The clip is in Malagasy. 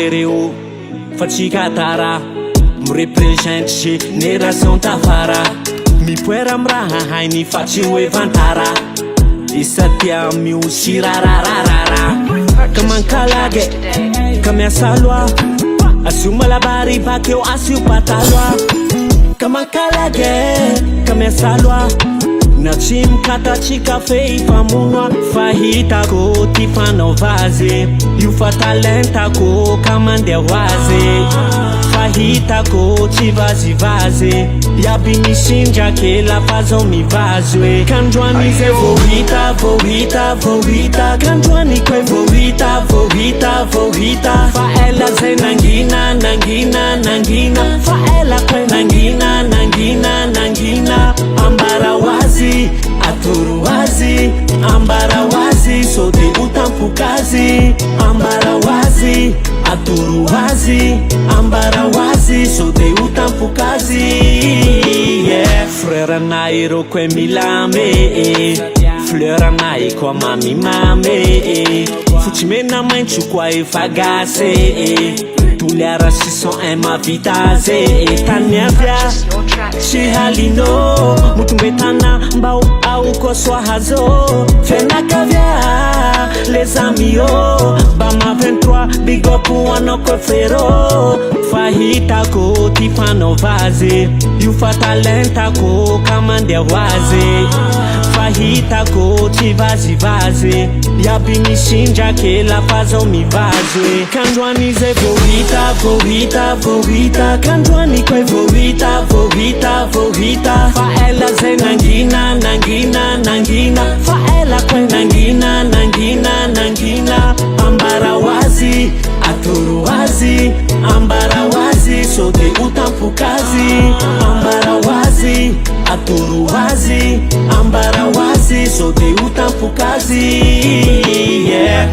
lereo fatsika tara mirepresente génération tafara mipoera amiraha hainy fa tsy hoe vantara isatia miosy rarararara ka mankalage ka miasa loa asio malabary bakeo asio pataloa ka mankalage ka miasa loa na tsy mikatatsika fe ifamonoa fahitako ty fanaovazy io fa talentako ka mandeha hoazy fahitako tsy vazivazy iaby misindrake lafa zao mivazy hoe kandroany zay vohita kandroany koe vohita fa ela zay nangina fa ela koe nangina Ambarao Azy atoro azy Ambarao Azy sode utampukazi Ambarao Azy atoro azy Ambarao Azy sode utampukazi yeah. Frère anay rô koe milame fleur anay koa mamimame fotsy mena maintso koa efa gasy Toliara 601 mavitaze tany avya tsy halino motombetana mbao ao koa soahazo fenakavya les amis bama 23 big up anao koe frero fahitako ty fanaovazy io fa talentako ka mandeha hoazy fahitako tsy vazivazy iaby misindrake lafa zao mivazy kandroany zay vohita kandroany koe vohita fa ela zay nangina fa ela koe nangina Ambarao Azy atoro azy Ambarao Azy sode utampukazi Ambarao Azy atoro azy Ambarao Azy sode utampukazi yeah.